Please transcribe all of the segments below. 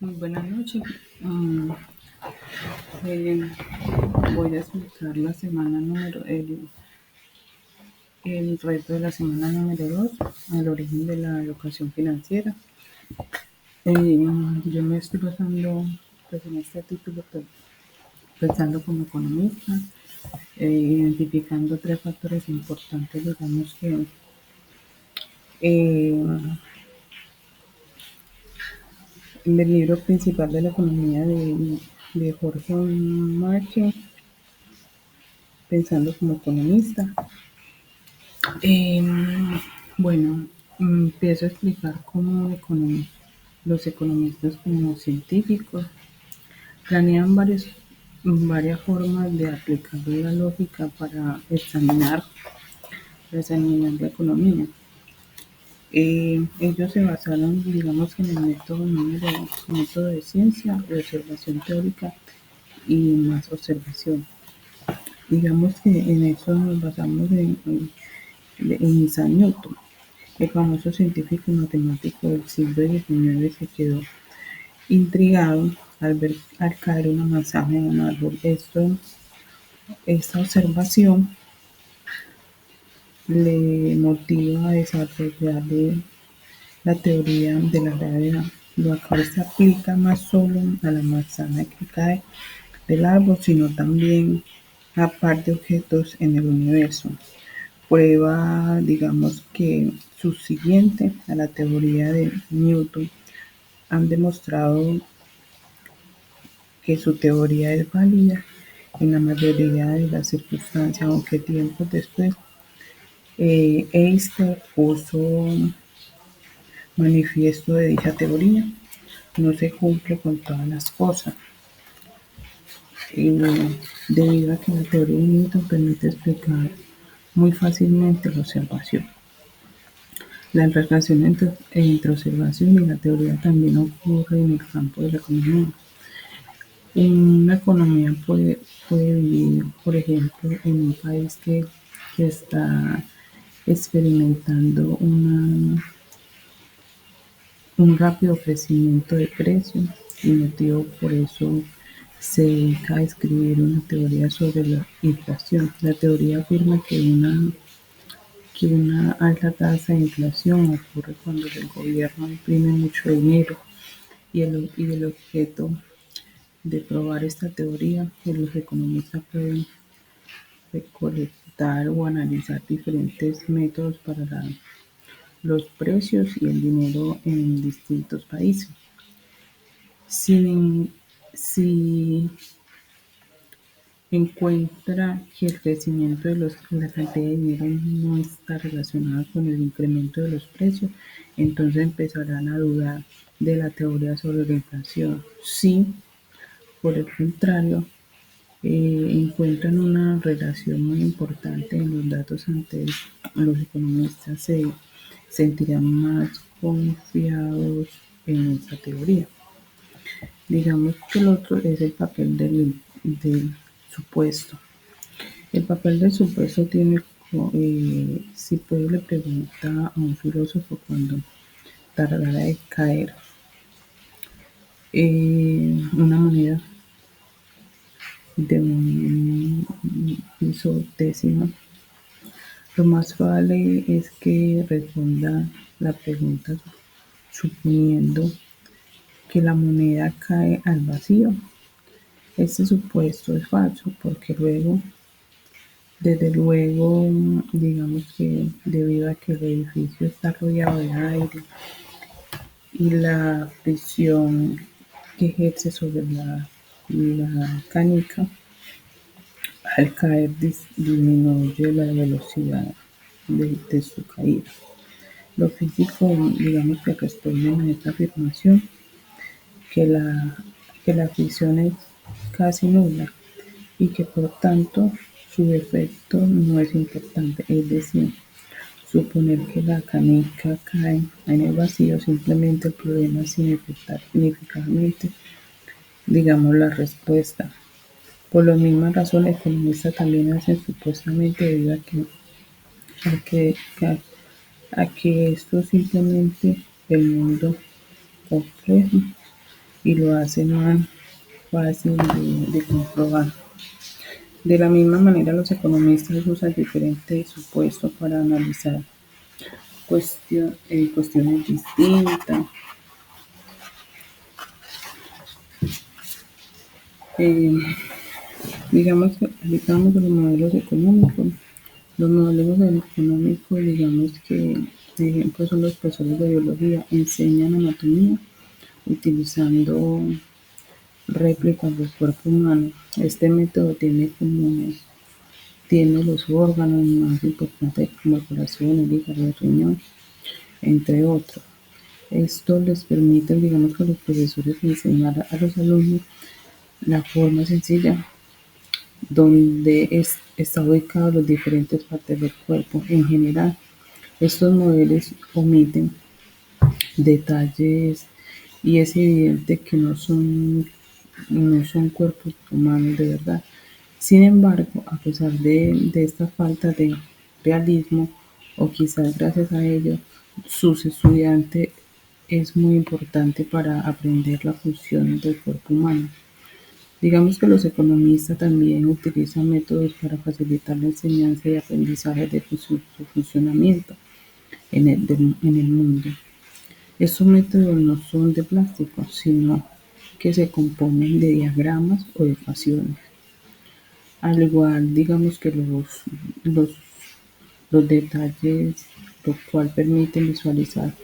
Muy buenas noches. Mm, eh, Voy a explicar la semana el reto de la semana número 2, el origen de la educación financiera. Yo me estoy basando pues, en este título pensando como economista, identificando tres factores importantes, digamos que eh, en el libro principal de la economía de Jorge Marque, pensando como economista. Bueno, empiezo a explicar cómo los economistas como científicos planean varias formas de aplicar la lógica para examinar la economía. Ellos se basaron, digamos, en el método de ciencia, de observación teórica y más observación. Digamos que en eso nos basamos en Isaac Newton. El famoso científico y matemático del siglo XIX se quedó intrigado al ver al caer una manzana en un árbol. Esta observación le motiva a desarrollar la teoría de la gravedad, lo cual se aplica no solo a la manzana que cae del árbol, sino también a par de objetos en el universo. Prueba, digamos que subsiguiente a la teoría de Newton, han demostrado que su teoría es válida en la mayoría de las circunstancias, aunque tiempo después Einstein puso manifiesto de dicha teoría. No se cumple con todas las cosas, debido a que la teoría de Newton permite explicar muy fácilmente la observación. La relación entre observación y la teoría también ocurre en el campo de la economía. Una economía puede vivir, por ejemplo, en un país que está experimentando un rápido crecimiento de precios y motivo por eso se dedica a escribir una teoría sobre la inflación. La teoría afirma que una alta tasa de inflación ocurre cuando el gobierno imprime mucho dinero y el objeto de probar esta teoría que los economistas pueden recolectar o analizar diferentes métodos para los precios y el dinero en distintos países. Si, si encuentra que el crecimiento de la cantidad de dinero no está relacionada con el incremento de los precios, entonces empezarán a dudar de la teoría sobre la inflación. Si, por el contrario, encuentran una relación muy importante en los datos antes, los economistas se sentirán más confiados en esta teoría. Digamos que el otro es el papel del supuesto. El papel del supuesto tiene, si puede, le pregunta a un filósofo cuando tardará de caer una moneda de un piso décimo. Lo más probable es que responda la pregunta suponiendo que la moneda cae al vacío. Este supuesto es falso porque desde luego, digamos que debido a que el edificio está rodeado de aire y la presión que ejerce sobre la canica, al caer disminuye la velocidad de su caída. Los físicos, digamos que responden a esta afirmación que la fricción es casi nula y que por tanto su efecto no es importante, es decir, suponer que la canica cae en el vacío simplemente el problema sin afectar significativamente, digamos, la respuesta. Por la misma razón, economistas también hacen supuestamente debido a que, a, a que esto simplemente el mundo complejo y lo hace más fácil de comprobar. De la misma manera, los economistas usan diferentes supuestos para analizar cuestiones distintas. Eh, digamos que aplicamos los modelos económicos. Los modelos económicos, digamos que, por ejemplo, son los profesores de biología, enseñan anatomía utilizando réplicas del cuerpo humano. Este método tiene los órganos más importantes como el corazón, el hígado, el riñón, entre otros. Esto les permite, digamos, a los profesores enseñar a los alumnos la forma sencilla donde está ubicado los diferentes partes del cuerpo. En general, estos modelos omiten detalles y es evidente que no son cuerpos humanos de verdad. Sin embargo, a pesar de esta falta de realismo, o quizás gracias a ello, sus estudiantes es muy importante para aprender las funciones del cuerpo humano. Digamos que los economistas también utilizan métodos para facilitar la enseñanza y aprendizaje de su funcionamiento en el mundo. Estos métodos no son de plástico, sino que se componen de diagramas o ecuaciones. Al igual, digamos que los, los detalles, lo cual permiten visualizar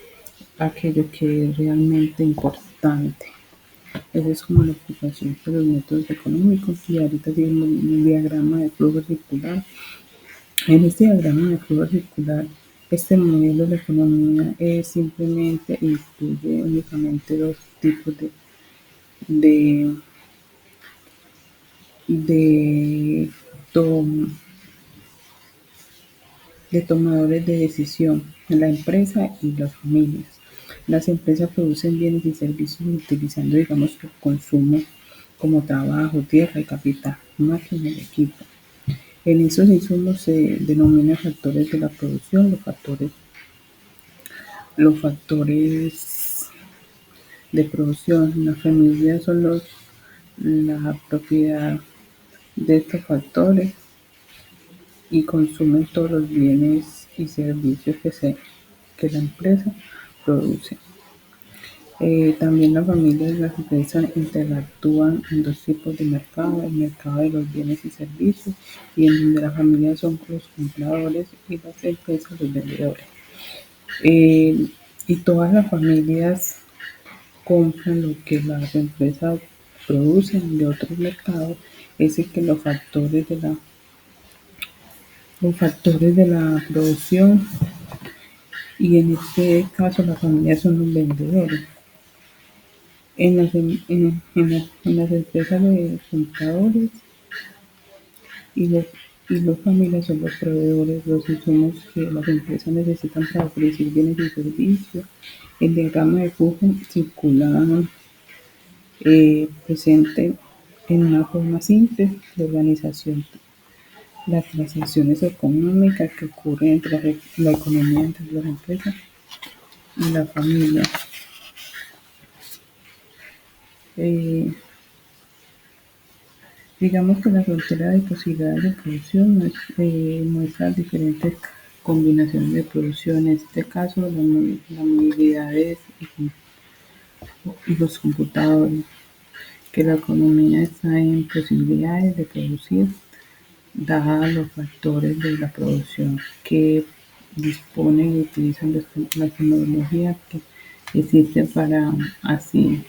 aquello que es realmente importante. Esa es como la explicación de los métodos económicos y ahorita tenemos un diagrama de flujo circular. En este diagrama de flujo circular, este modelo de economía simplemente incluye únicamente dos tipos de, de, tom- de tomadores de decisión, la empresa y las familias. Las empresas producen bienes y servicios utilizando, digamos, el consumo como trabajo, tierra y capital, máquinas y equipo. En esos insumos se denominan factores de la producción, los factores de producción. Las familias son la propiedad de estos factores y consumen todos los bienes y servicios que la empresa produce. También las familias y las empresas interactúan en dos tipos de mercado: el mercado de los bienes y servicios, y en donde las familias son los compradores y las empresas los vendedores. Eh, y todas las familias compran lo que las empresas producen de otros mercados, es decir, que los factores de la producción, y en este caso las familias son los vendedores. En las empresas de compradores y los familias son los proveedores, los insumos que las empresas necesitan para ofrecer bienes y servicios. El diagrama de flujo circular presente en una forma simple de organización las transacciones económicas que ocurren entre la economía entre las empresas y la familia. Eh, digamos que la frontera de posibilidades de producción muestra diferentes combinaciones de producción. En este caso, la movilidad y los computadores, que la economía está en posibilidades de producir, dadas los factores de la producción que disponen y utilizan la tecnología que existe para así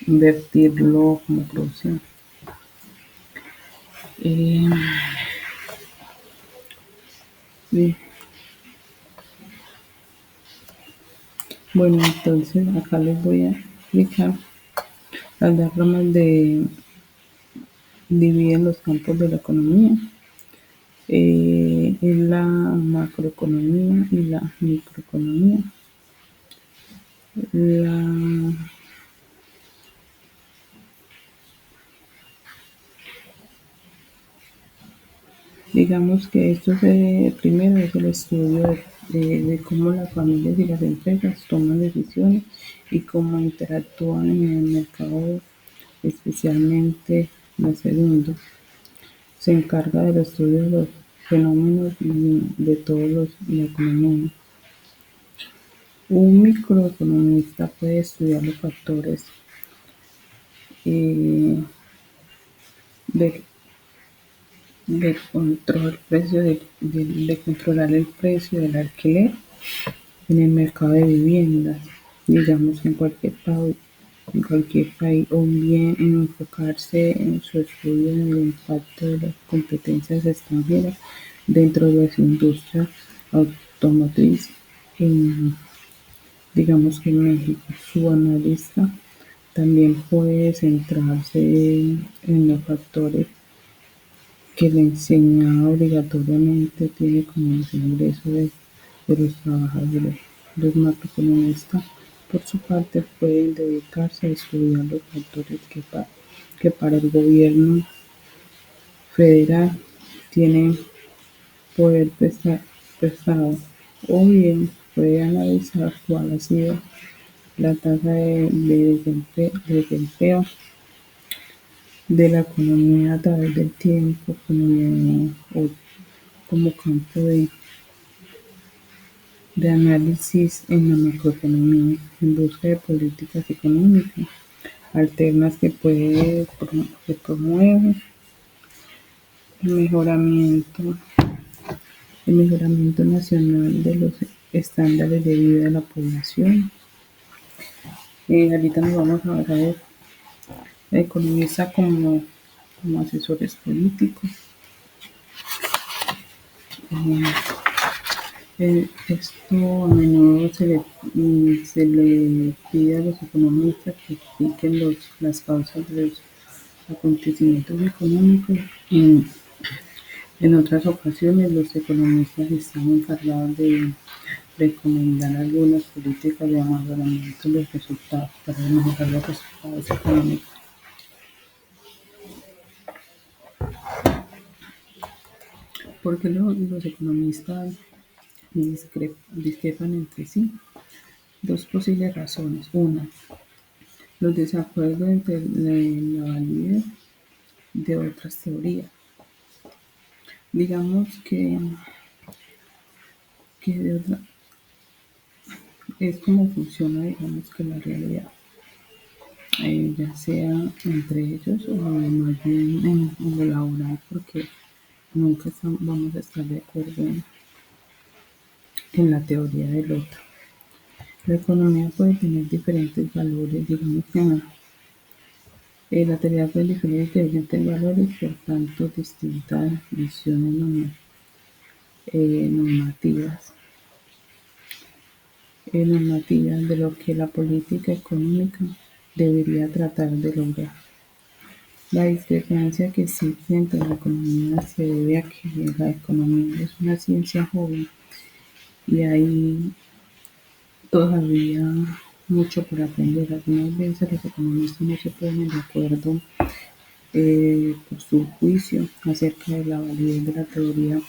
convertirlo como producción. Eh, Bien. Bueno, entonces acá les voy a explicar las diagramas dividen los campos de la economía, en la macroeconomía y la microeconomía. La, Digamos que primero es el estudio de cómo las familias y las empresas toman decisiones y cómo interactúan en el mercado, especialmente la segunda. Se encarga del estudio de los fenómenos y de todos la economía. Un microeconomista puede estudiar los factores eh, de, de controlar el precio del alquiler en el mercado de viviendas, digamos en cualquier país, o bien en enfocarse en su estudio en el impacto de las competencias extranjeras dentro de su industria automotriz. En, digamos que en México, su analista también puede centrarse en los factores que la enseñanza obligatoriamente tiene como los ingresos de los trabajadores. Los macroeconomistas, por su parte, pueden dedicarse a estudiar los factores que para el gobierno federal tienen poder prestado, o bien puede analizar cuál ha sido la tasa de desempleo de la economía a través del tiempo como campo de análisis en la macroeconomía en busca de políticas económicas alternas que promuevan el mejoramiento, el mejoramiento nacional de los estándares de vida de la población. Ahorita nos vamos a ver a economistas como asesores políticos. Esto a menudo se le pide a los economistas que expliquen las causas de los acontecimientos económicos. En otras ocasiones, los economistas están encargados de recomendar algunas políticas de mejoramiento de los resultados para mejorar los resultados económicos. Porque los economistas discrepan entre sí. Dos posibles razones. Una, los desacuerdos entre la validez de otras teorías. Digamos que es como funciona, digamos que la realidad, ya sea entre ellos o más bien en lo laboral, porque nunca vamos a estar de acuerdo en la teoría del otro. La economía puede tener diferentes valores, digamos que la teoría puede diferir de diferentes valores, por tanto, distintas visiones normativas. Normativas de lo que la política económica debería tratar de lograr. La discrepancia que existe entre la economía se debe a que la economía es una ciencia joven y hay todavía mucho por aprender. Algunas veces los economistas no se ponen de acuerdo por su juicio acerca de la validez de la teoría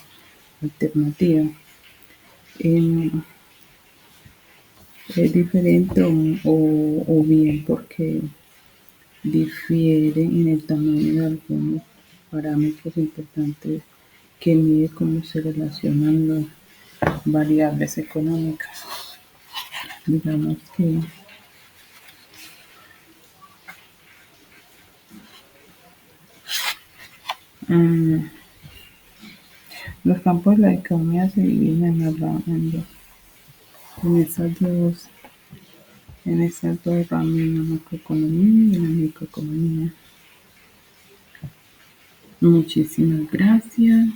alternativa. Eh, es diferente o bien porque difiere en el tamaño de algunos parámetros importantes que mide cómo se relacionan las variables económicas. Digamos que um, los campos de la economía se dividen en estas dos ramas, la macroeconomía y la microeconomía. Muchísimas gracias.